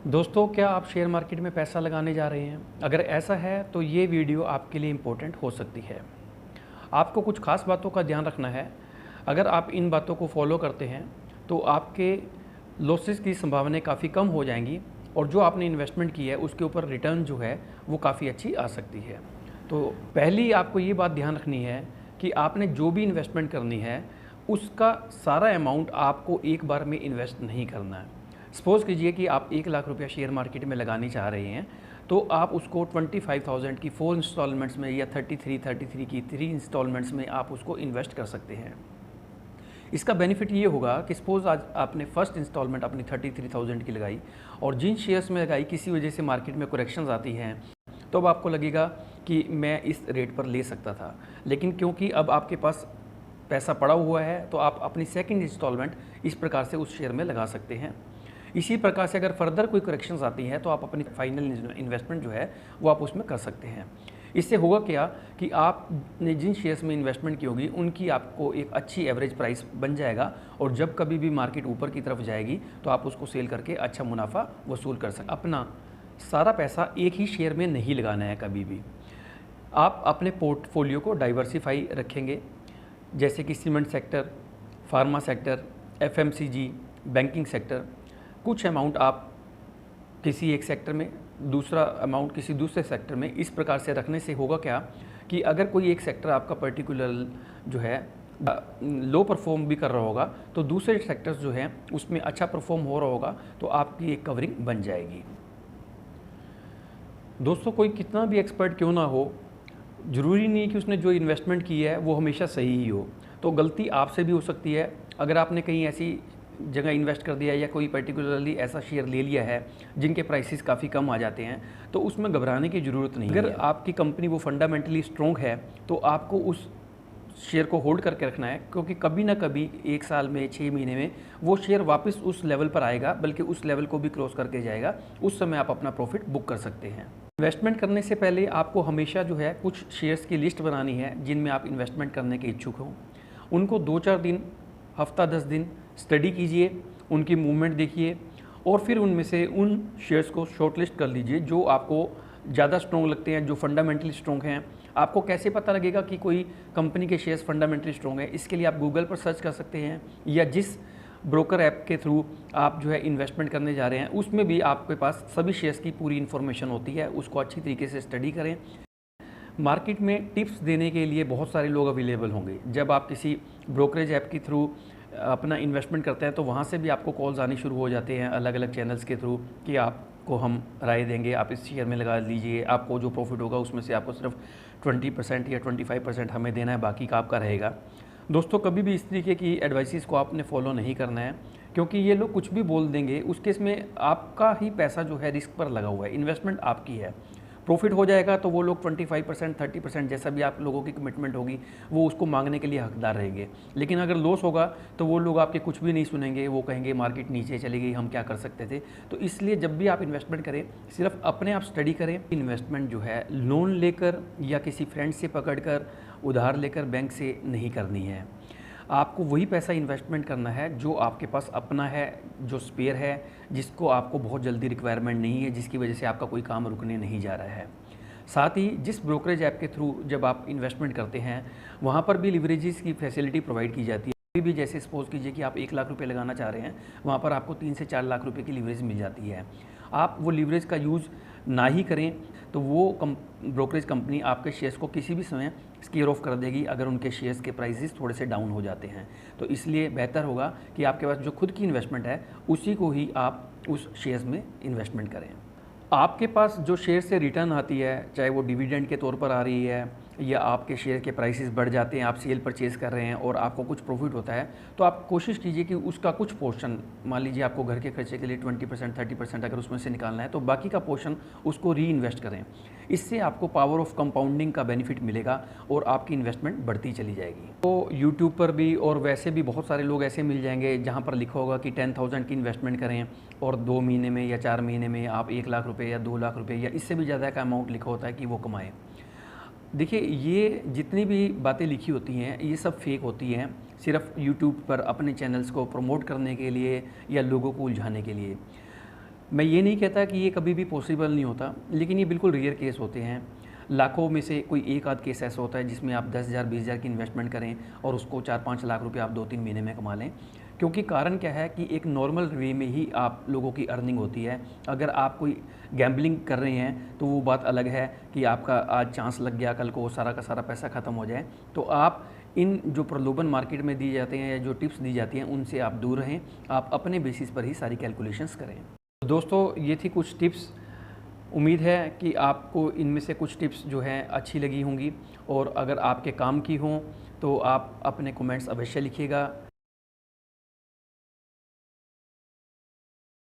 दोस्तों, क्या आप शेयर मार्केट में पैसा लगाने जा रहे हैं? अगर ऐसा है तो ये वीडियो आपके लिए इम्पोर्टेंट हो सकती है। आपको कुछ खास बातों का ध्यान रखना है। अगर आप इन बातों को फॉलो करते हैं तो आपके लॉसेस की संभावनाएं काफ़ी कम हो जाएंगी और जो आपने इन्वेस्टमेंट की है उसके ऊपर रिटर्न जो है वो काफ़ी अच्छी आ सकती है। तो पहली आपको ये बात ध्यान रखनी है कि आपने जो भी इन्वेस्टमेंट करनी है उसका सारा अमाउंट आपको एक बार में इन्वेस्ट नहीं करना है। सपोज़ कीजिए कि आप 1 लाख रुपया शेयर मार्केट में लगानी चाह रहे हैं, तो आप उसको 25,000 की 4 इंस्टॉलमेंट्स में या 33 की 3 इंस्टॉलमेंट्स में आप उसको इन्वेस्ट कर सकते हैं। इसका बेनिफिट ये होगा कि सपोज़ आज आपने फर्स्ट इंस्टॉलमेंट अपनी 33,000 की लगाई और जिन शेयर्स में लगाई किसी वजह से मार्केट में करेक्शंस आती हैं, तो अब आपको लगेगा कि मैं इस रेट पर ले सकता था, लेकिन क्योंकि अब आपके पास पैसा पड़ा हुआ है तो आप अपनी सेकंड इंस्टॉलमेंट इस प्रकार से उस शेयर में लगा सकते हैं। इसी प्रकार से अगर फर्दर कोई करेक्शंस आती हैं तो आप अपनी फाइनल इन्वेस्टमेंट जो है वो आप उसमें कर सकते हैं। इससे होगा क्या कि आपने जिन शेयर्स में इन्वेस्टमेंट की होगी उनकी आपको एक अच्छी एवरेज प्राइस बन जाएगा और जब कभी भी मार्केट ऊपर की तरफ जाएगी तो आप उसको सेल करके अच्छा मुनाफा वसूल कर सकते। अपना सारा पैसा एक ही शेयर में नहीं लगाना है कभी भी। आप अपने पोर्टफोलियो को डाइवर्सिफाई रखेंगे, जैसे कि cement sector, pharma sector, FMCG, banking sector. कुछ अमाउंट आप किसी एक सेक्टर में, दूसरा अमाउंट किसी दूसरे सेक्टर में। इस प्रकार से रखने से होगा क्या कि अगर कोई एक सेक्टर आपका पर्टिकुलर जो है लो परफॉर्म भी कर रहा होगा तो दूसरे सेक्टर्स जो हैं उसमें अच्छा परफॉर्म हो रहा होगा, तो आपकी एक कवरिंग बन जाएगी। दोस्तों, कोई कितना भी एक्सपर्ट क्यों ना हो, ज़रूरी नहीं कि उसने जो इन्वेस्टमेंट की है वो हमेशा सही ही हो। तो गलती आपसे भी हो सकती है। अगर आपने कहीं ऐसी जगह इन्वेस्ट कर दिया या कोई पर्टिकुलरली ऐसा शेयर ले लिया है जिनके प्राइसेस काफ़ी कम आ जाते हैं, तो उसमें घबराने की ज़रूरत नहीं है। अगर आपकी कंपनी वो फंडामेंटली स्ट्रॉन्ग है तो आपको उस शेयर को होल्ड करके रखना है, क्योंकि कभी ना कभी 1 साल में, 6 महीने में वो शेयर वापस उस लेवल पर आएगा, बल्कि उस लेवल को भी क्रॉस करके जाएगा। उस समय आप अपना प्रॉफिट बुक कर सकते हैं। इन्वेस्टमेंट करने से पहले आपको हमेशा जो है कुछ शेयर्स की लिस्ट बनानी है जिनमें आप इन्वेस्टमेंट करने के इच्छुक हों। उनको 2-4 दिन, हफ्ता 10 दिन स्टडी कीजिए, उनकी मूवमेंट देखिए और फिर उनमें से उन शेयर्स को शॉर्टलिस्ट कर लीजिए जो आपको ज़्यादा स्ट्रॉन्ग लगते हैं, जो फंडामेंटली स्ट्रॉन्ग हैं। आपको कैसे पता लगेगा कि कोई कंपनी के शेयर्स फंडामेंटली स्ट्रॉन्ग है? इसके लिए आप गूगल पर सर्च कर सकते हैं या जिस ब्रोकर ऐप के थ्रू आप जो है इन्वेस्टमेंट करने जा रहे हैं उसमें भी आपके पास सभी शेयर्स की पूरी इन्फॉर्मेशन होती है। उसको अच्छी तरीके से स्टडी करें। मार्केट में टिप्स देने के लिए बहुत सारे लोग अवेलेबल होंगे। जब आप किसी ब्रोकरेज ऐप के थ्रू अपना इन्वेस्टमेंट करते हैं तो वहाँ से भी आपको कॉल्स आने शुरू हो जाते हैं अलग अलग चैनल्स के थ्रू कि आपको हम राय देंगे, आप इस शेयर में लगा लीजिए, आपको जो प्रॉफिट होगा उसमें से आपको सिर्फ 20% या 25% हमें देना है, बाकी का आपका रहेगा। दोस्तों, कभी भी इस तरीके की एडवाइसेस को आपने फॉलो नहीं करना है, क्योंकि ये लोग कुछ भी बोल देंगे। उस केस में आपका ही पैसा जो है रिस्क पर लगा हुआ है, इन्वेस्टमेंट आपकी है। प्रॉफिट हो जाएगा तो वो लोग 25%, 30% जैसा भी आप लोगों की कमिटमेंट होगी वो उसको मांगने के लिए हकदार रहेंगे। लेकिन अगर लॉस होगा तो वो लोग आपके कुछ भी नहीं सुनेंगे, वो कहेंगे मार्केट नीचे चली गई, हम क्या कर सकते थे। तो इसलिए जब भी आप इन्वेस्टमेंट करें सिर्फ अपने आप स्टडी करें। इन्वेस्टमेंट जो है लोन लेकर या किसी फ्रेंड से पकड़कर, उधार लेकर बैंक से नहीं करनी है। आपको वही पैसा इन्वेस्टमेंट करना है जो आपके पास अपना है, जो स्पेयर है, जिसको आपको बहुत जल्दी रिक्वायरमेंट नहीं है, जिसकी वजह से आपका कोई काम रुकने नहीं जा रहा है। साथ ही जिस ब्रोकरेज ऐप के थ्रू जब आप इन्वेस्टमेंट करते हैं वहाँ पर भी लिवरेजेस की फैसिलिटी प्रोवाइड की जाती है। अभी भी जैसे सपोज कीजिए कि आप 1 लाख रुपये लगाना चाह रहे हैं, वहाँ पर आपको 3 से 4 लाख रुपये की लिवरेज मिल जाती है। आप वो लिवरेज का यूज़ ना ही करें तो वो ब्रोकरेज कंपनी आपके शेयर्स को किसी भी समय स्केयर ऑफ कर देगी अगर उनके शेयर्स के प्राइसेस थोड़े से डाउन हो जाते हैं। तो इसलिए बेहतर होगा कि आपके पास जो खुद की इन्वेस्टमेंट है उसी को ही आप उस शेयर्स में इन्वेस्टमेंट करें। आपके पास जो शेयर से रिटर्न आती है, चाहे वो डिविडेंड के तौर पर आ रही है या आपके शेयर के प्राइसेस बढ़ जाते हैं, आप सेल परचेज़ कर रहे हैं और आपको कुछ प्रॉफिट होता है, तो आप कोशिश कीजिए कि उसका कुछ पोर्शन, मान लीजिए आपको घर के खर्चे के लिए 20%, 30% अगर उसमें से निकालना है तो बाकी का पोर्शन उसको री इन्वेस्ट करें। इससे आपको पावर ऑफ कंपाउंडिंग का बेनिफिट मिलेगा और आपकी इन्वेस्टमेंट बढ़ती चली जाएगी। तो यूट्यूब पर भी और वैसे भी बहुत सारे लोग ऐसे मिल जाएंगे जहाँ पर लिखा होगा कि 10,000 की इन्वेस्टमेंट करें और 2 महीने में या 4 महीने में आप 1 लाख रुपये या 2 लाख रुपये या इससे भी ज़्यादा का अमाउंट लिखा होता है कि वो कमाएं। देखिए, ये जितनी भी बातें लिखी होती हैं ये सब फेक होती हैं, सिर्फ यूट्यूब पर अपने चैनल्स को प्रमोट करने के लिए या लोगों को उलझाने के लिए। मैं ये नहीं कहता कि ये कभी भी पॉसिबल नहीं होता, लेकिन ये बिल्कुल रेयर केस होते हैं। लाखों में से कोई एक आध केस ऐसा होता है जिसमें आप 10,000 20,000 की इन्वेस्टमेंट करें और उसको 4-5 लाख रुपए आप 2-3 महीने में कमा लें। क्योंकि कारण क्या है कि एक नॉर्मल वे में ही आप लोगों की अर्निंग होती है। अगर आप कोई गैम्बलिंग कर रहे हैं तो वो बात अलग है कि आपका आज चांस लग गया, कल को सारा का सारा पैसा ख़त्म हो जाए। तो आप इन जो प्रलोभन मार्केट में दिए जाते हैं या जो टिप्स दी जाती हैं उनसे आप दूर रहें। आप अपने बेसिस पर ही सारी कैलकुलेशंस करें। तो दोस्तों, ये थी कुछ टिप्स। उम्मीद है कि आपको इनमें से कुछ टिप्स जो हैं अच्छी लगी होंगी, और अगर आपके काम की हों तो आप अपने कमेंट्स अवश्य लिखिएगा।